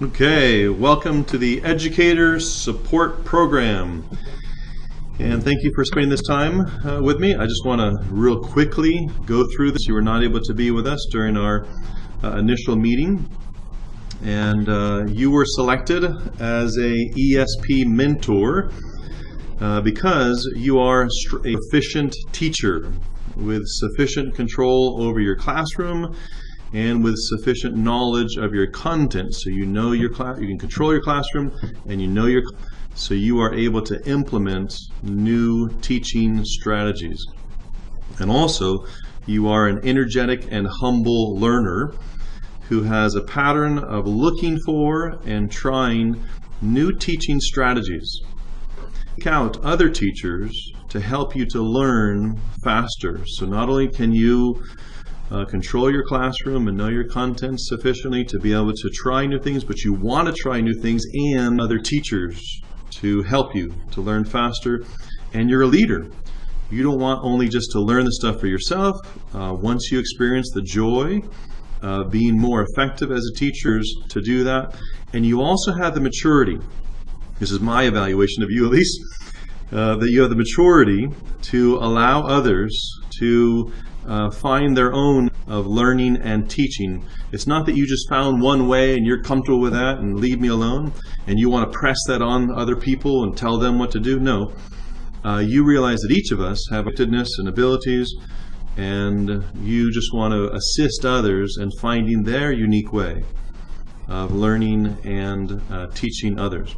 Okay, welcome to the Educator Support Program. And thank you for spending this time with me. I just want to real quickly go through this. You were not able to be with us during our initial meeting. And you were selected as a ESP mentor because you are a proficient teacher with sufficient control over your classroom and with sufficient knowledge of your content, so you know your class, you can control your classroom, and you know so you are able to implement new teaching strategies. And also, you are an energetic and humble learner who has a pattern of looking for and trying new teaching strategies. Seek out other teachers to help you to learn faster. So not only can you control your classroom and know your content sufficiently to be able to try new things, but you want to try new things and other teachers to help you to learn faster. And you're a leader. You don't want only just to learn the stuff for yourself. Once you experience the joy of being more effective as a teacher, to do that. And you also have the maturity. This is my evaluation of you, at least, that you have the maturity to allow others to find their own of learning and teaching. It's not that you just found one way and you're comfortable with that and leave me alone and you want to press that on other people and tell them what to do. No. You realize that each of us have giftedness and abilities, and you just want to assist others in finding their unique way of learning and teaching others.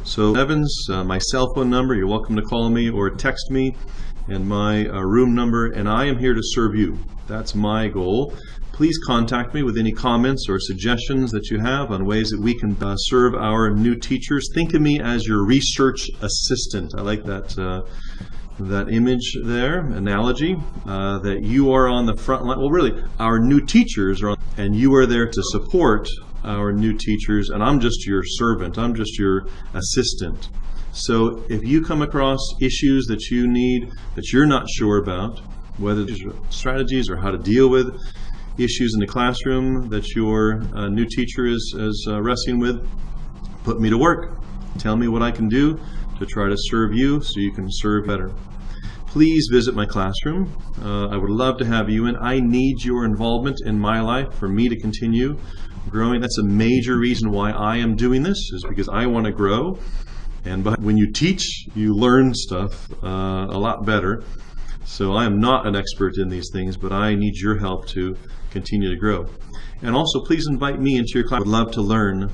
So Evans, my cell phone number, you're welcome to call me or text me, and my room number, and I am here to serve you. That's my goal. Please contact me with any comments or suggestions that you have on ways that we can serve our new teachers. Think of me as your research assistant. I like that image there, analogy, that you are on the front line. Well, really, our new teachers are on, and you are there to support our new teachers, and I'm just your servant. I'm just your assistant. So if you come across issues that you need, that you're not sure about, whether it's strategies or how to deal with issues in the classroom that your new teacher is wrestling with, put me to work. Tell me what I can do to try to serve you so you can serve better. Please visit my classroom. I would love to have you in. I need your involvement in my life for me to continue growing. That's a major reason why I am doing this, is because I want to grow. And when you teach, you learn stuff a lot better. So I am not an expert in these things, but I need your help to continue to grow. And also, please invite me into your class. I would love to learn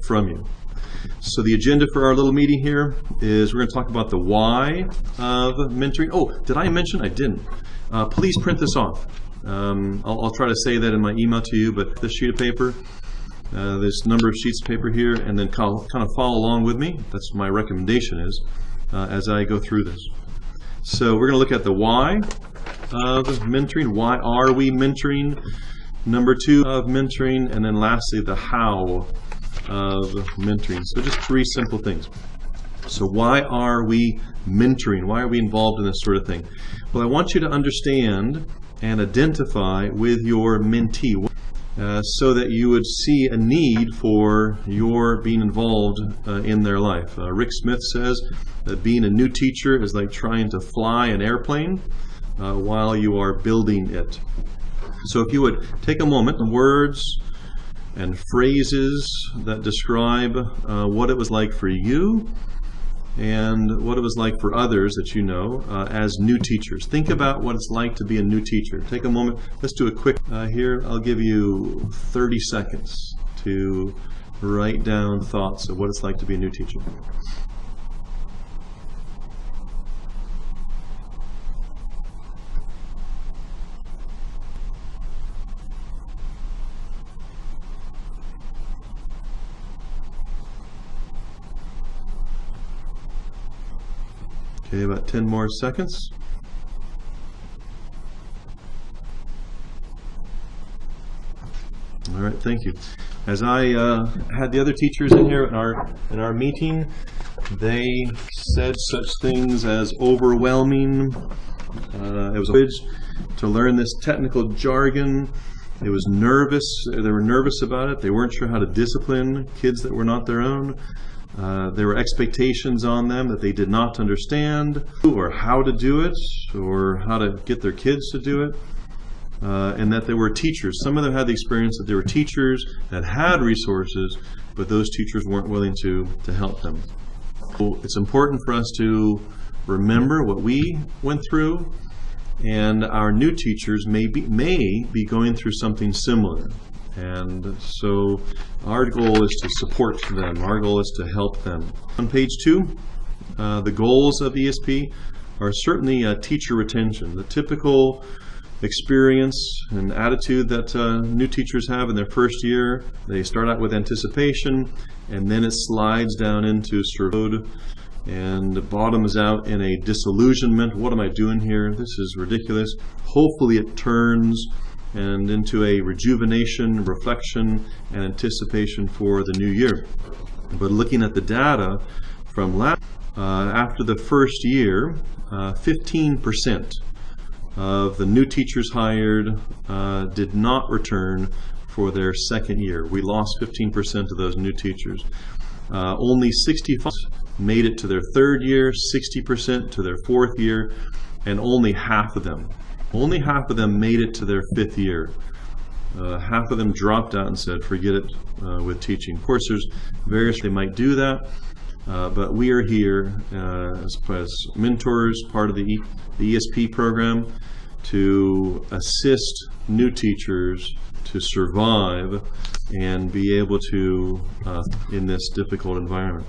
from you. So the agenda for our little meeting here is we're going to talk about the why of mentoring. Oh, did I mention? I didn't. Please print this off. I'll try to say that in my email to you, but this sheet of paper, there's a number of sheets of paper here, and then kind of follow along with me. That's what my recommendation is as I go through this. So we're going to look at the why of mentoring. Why are we mentoring? Number 2 of mentoring, and then lastly the how of mentoring. So just 3 simple things. So why are we mentoring? Why are we involved in this sort of thing? Well, I want you to understand and identify with your mentee, so that you would see a need for your being involved in their life. Rick Smith says that being a new teacher is like trying to fly an airplane while you are building it. So if you would take a moment, words and phrases that describe what it was like for you and what it was like for others that you know as new teachers. Think about what it's like to be a new teacher. Take a moment. Let's do a quick here. I'll give you 30 seconds to write down thoughts of what it's like to be a new teacher. Okay, about 10 more seconds. All right, thank you. As I had the other teachers in here in our meeting, they said such things as overwhelming. It was a bridge to learn this technical jargon. It was nervous. They were nervous about it. They weren't sure how to discipline kids that were not their own. There were expectations on them that they did not understand, or how to do it, or how to get their kids to do it. And that there were teachers. Some of them had the experience that there were teachers that had resources, but those teachers weren't willing to help them. So it's important for us to remember what we went through, and our new teachers may be going through something similar. And so our goal is to support them. Our goal is to help them. On page 2, the goals of ESP are certainly teacher retention. The typical experience and attitude that new teachers have in their first year. They start out with anticipation, and then it slides down into survival and bottoms out in a disillusionment. What am I doing here? This is ridiculous. Hopefully it turns and into a rejuvenation, reflection, and anticipation for the new year. But looking at the data from after the first year, 15% of the new teachers hired did not return for their second year. We lost 15% of those new teachers. Only 65 made it to their third year, 60% to their fourth year, and only half of them made it to their fifth year. Half of them dropped out and said, forget it with teaching. Of course, there's various they might do that, but we are here as mentors, part of the ESP program, to assist new teachers to survive and be able to in this difficult environment.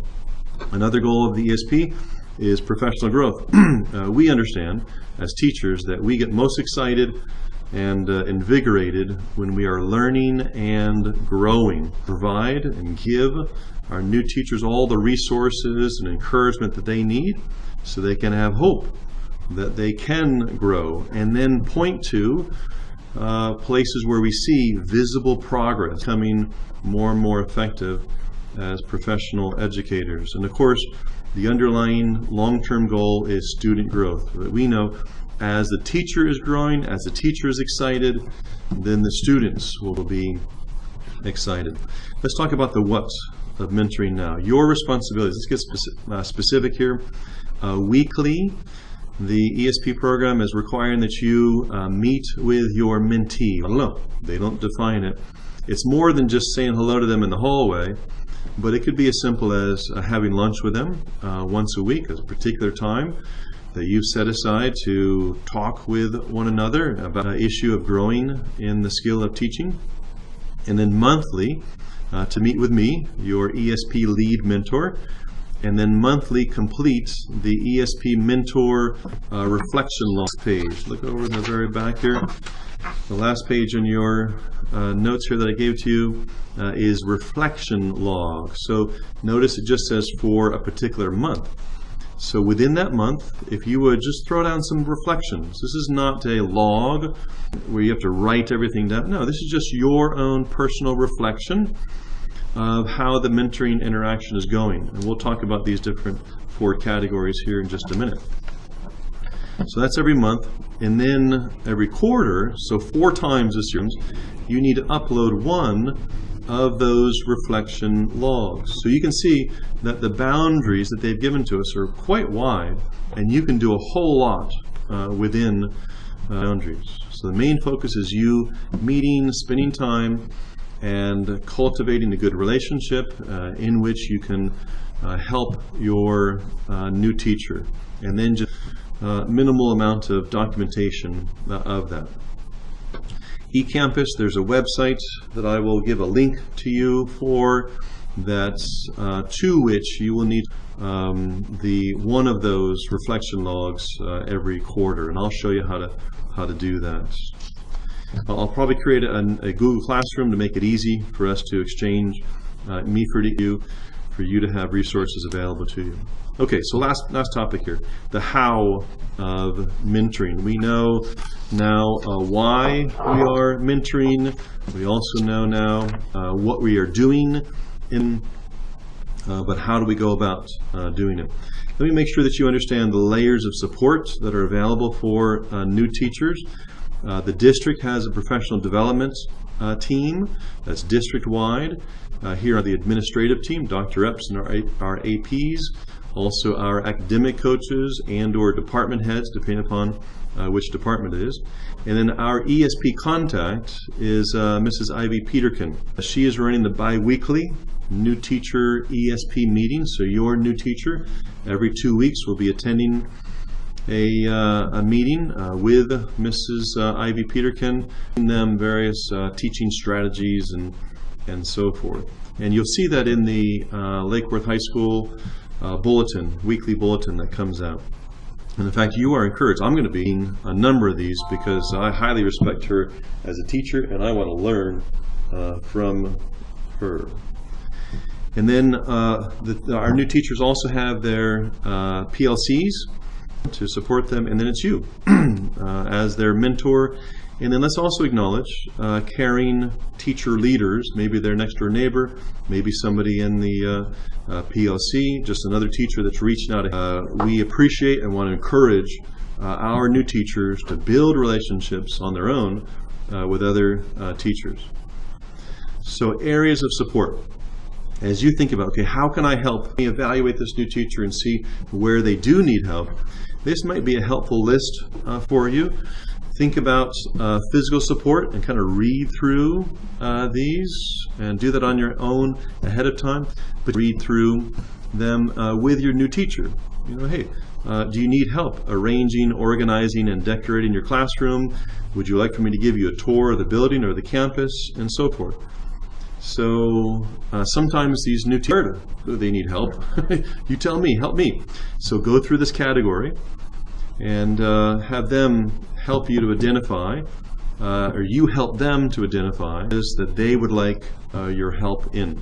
Another goal of the ESP is professional growth. We understand as teachers that we get most excited and invigorated when we are learning and growing. Provide and give our new teachers all the resources and encouragement that they need so they can have hope that they can grow, and then point to places where we see visible progress, becoming more and more effective as professional educators. And of course, the underlying long-term goal is student growth. That we know as the teacher is growing, as the teacher is excited, then the students will be excited. Let's talk about the what of mentoring now. Your responsibilities. Let's get specific here. Weekly, the ESP program is requiring that you meet with your mentee. I don't know. They don't define it. It's more than just saying hello to them in the hallway, but it could be as simple as having lunch with them once a week at a particular time that you've set aside to talk with one another about an issue of growing in the skill of teaching. And then monthly, to meet with me, your ESP lead mentor, and then monthly complete the ESP mentor reflection log page. Look over in the very back here. The last page in your notes here that I gave to you is reflection log. So notice it just says for a particular month. So within that month, if you would just throw down some reflections. This is not a log where you have to write everything down. No, this is just your own personal reflection of how the mentoring interaction is going. And we'll talk about these different 4 categories here in just a minute. So that's every month. And then every quarter, so 4 times this year, you need to upload one of those reflection logs. So you can see that the boundaries that they've given to us are quite wide, and you can do a whole lot within boundaries. So the main focus is you meeting, spending time, and cultivating a good relationship in which you can help your new teacher. And then just minimal amount of documentation of that. eCampus, there's a website that I will give a link to you for, that's to which you will need one of those reflection logs every quarter, and I'll show you how to do that. I'll probably create a Google Classroom to make it easy for us to exchange me for you to have resources available to you. Okay, so last topic here, the how of mentoring. We know now why we are mentoring. We also know now what we are doing but how do we go about doing it? Let me make sure that you understand the layers of support that are available for new teachers. The district has a professional development team that's district-wide. Here are the administrative team, Dr. Epps and our APs, also our academic coaches and or department heads, depending upon which department it is. And then our ESP contact is Mrs. Ivy Peterkin. She is running the bi-weekly new teacher ESP meeting. So your new teacher every 2 weeks will be attending a meeting with Mrs. Ivy Peterkin, giving them various teaching strategies and so forth. And you'll see that in the Lake Worth High School bulletin, weekly bulletin that comes out. And in fact, you are encouraged. I'm going to be in a number of these because I highly respect her as a teacher and I want to learn from her. And then our new teachers also have their PLCs to support them, and then it's you as their mentor. And then let's also acknowledge caring teacher leaders, maybe their next door neighbor, maybe somebody in the PLC, just another teacher that's reaching out. We appreciate and want to encourage our new teachers to build relationships on their own with other teachers. So areas of support. As you think about, okay, how can I help me evaluate this new teacher and see where they do need help? This might be a helpful list for you. Think about physical support and kind of read through these and do that on your own ahead of time, but read through them with your new teacher. You know, hey, do you need help arranging, organizing, and decorating your classroom? Would you like for me to give you a tour of the building or the campus, and so forth? So sometimes these new teachers, they need help. You tell me, help me. So go through this category and have them help you to identify, or you help them to identify that they would like your help in.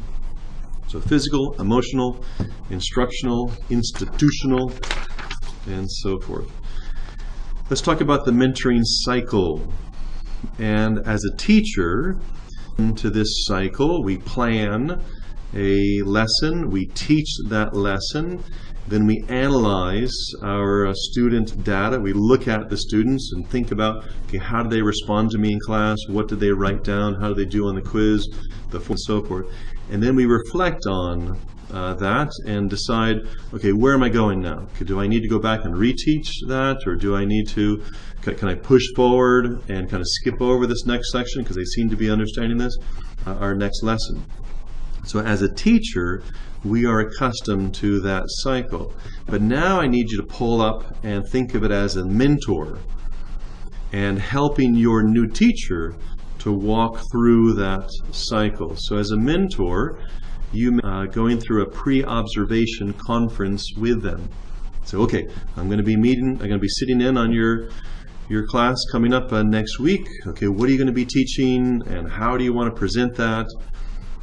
So physical, emotional, instructional, institutional, and so forth. Let's talk about the mentoring cycle. And as a teacher, into this cycle, we plan a lesson, we teach that lesson, then we analyze our student data. We look at the students and think about, okay, how do they respond to me in class? What did they write down? How do they do on the quiz? And so forth. And then we reflect on that and decide, okay, where am I going now? Do I need to go back and reteach that, or do I need to, can I push forward and kind of skip over this next section because they seem to be understanding this, our next lesson? So as a teacher, we are accustomed to that cycle. But now I need you to pull up and think of it as a mentor and helping your new teacher to walk through that cycle. So as a mentor, you going through a pre-observation conference with them. So okay, I'm going to be sitting in on your class coming up next week. Okay, what are you going to be teaching and how do you want to present that?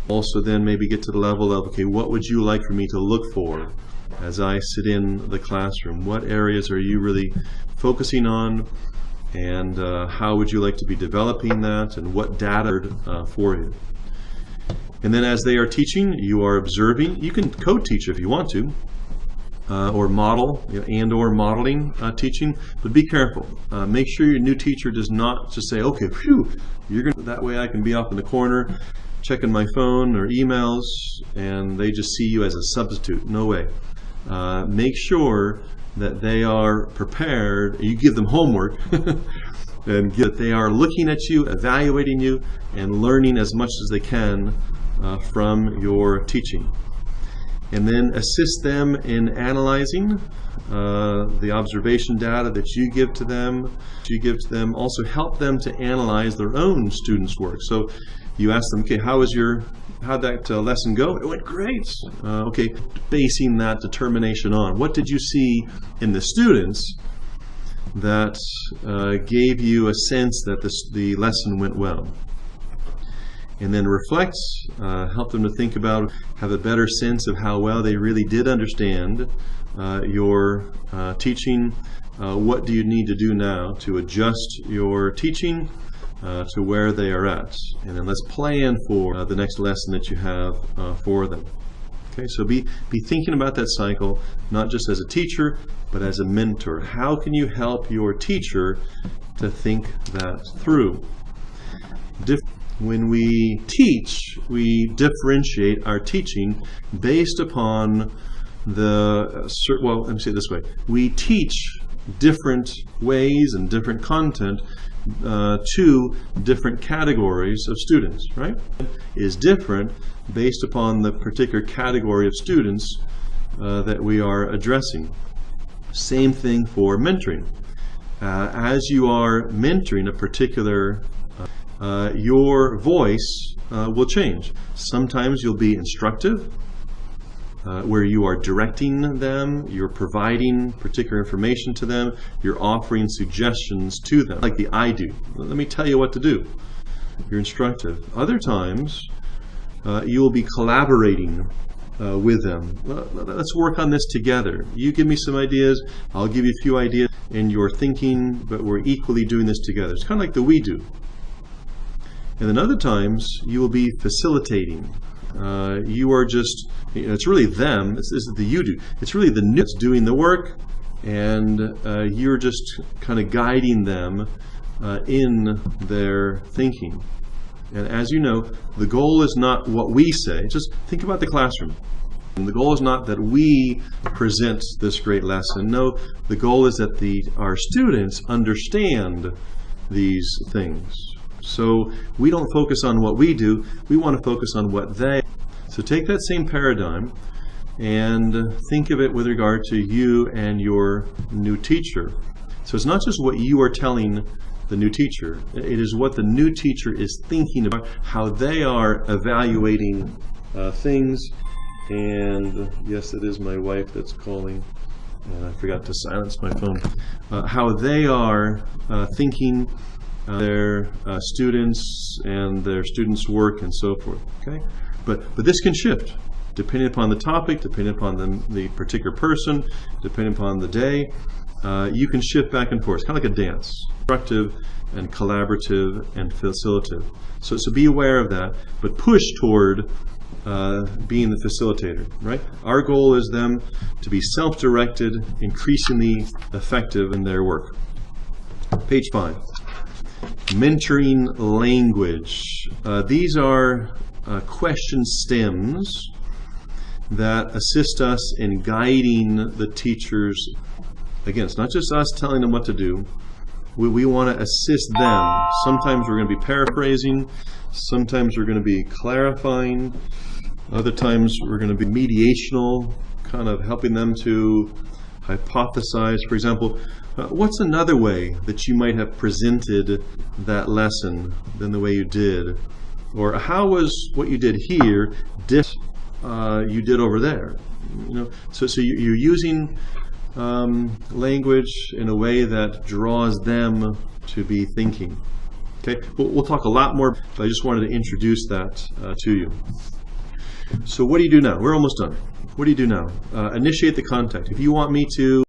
Also then maybe get to the level of, okay, what would you like for me to look for as I sit in the classroom? What areas are you really focusing on, and how would you like to be developing that, and what data for you? And then as they are teaching, you are observing. You can co-teach if you want to, or model, and or modeling teaching, but be careful. Make sure your new teacher does not just say, okay, phew, you're going to, that way I can be off in the corner checking my phone or emails, and they just see you as a substitute. No way. Make sure that they are prepared. You give them homework and that they are looking at you, evaluating you, and learning as much as they can from your teaching. And then assist them in analyzing the observation data that you give to them. Also help them to analyze their own students' work. So you ask them, okay, how'd that lesson go? It went great. Okay, basing that determination on what did you see in the students that gave you a sense that the lesson went well. And then reflect, help them to think about, have a better sense of how well they really did understand your teaching. What do you need to do now to adjust your teaching to where they are at? And then let's plan for the next lesson that you have for them. Okay, so be thinking about that cycle, not just as a teacher, but as a mentor. How can you help your teacher to think that through? when we teach, we differentiate our teaching based upon well, let me say it this way. We teach different ways and different content to different categories of students, right? Is different based upon the particular category of students that we are addressing. Same thing for mentoring. As you are mentoring a particular your voice will change. Sometimes you'll be instructive, where you are directing them, you're providing particular information to them, you're offering suggestions to them, like the I do. Let me tell you what to do. You're instructive. Other times, you will be collaborating with them. Let's work on this together. You give me some ideas, I'll give you a few ideas, and you're thinking, but we're equally doing this together. It's kind of like the we do. And then other times, you will be facilitating. You are just, it's really them, this is the you do. It's really the new that's doing the work, and you're just kind of guiding them in their thinking. And as you know, the goal is not what we say. Just think about the classroom. And the goal is not that we present this great lesson. No, the goal is that our students understand these things. So we don't focus on what we do, we want to focus on what they. So take that same paradigm and think of it with regard to you and your new teacher. So it's not just what you are telling the new teacher, it is what the new teacher is thinking about, how they are evaluating things. And yes, it is my wife that's calling. And I forgot to silence my phone. How they are thinking their students and their students' work and so forth. Okay, but this can shift depending upon the topic, depending upon the particular person, depending upon the day. You can shift back and forth. It's kind of like a dance, constructive and collaborative and facilitative. So be aware of that, but push toward being the facilitator. Right? Our goal is them to be self-directed, increasingly effective in their work. Page 5. Mentoring language. These are question stems that assist us in guiding the teachers. Again, it's not just us telling them what to do. We want to assist them. Sometimes we're going to be paraphrasing. Sometimes we're going to be clarifying. Other times we're going to be mediational, kind of helping them to hypothesize. For example, what's another way that you might have presented that lesson than the way you did? Or how was what you did here different you did over there? You know, so you're using language in a way that draws them to be thinking. Okay, we'll talk a lot more, but I just wanted to introduce that to you. So what do you do now? We're almost done. What do you do now? Initiate the contact. If you want me to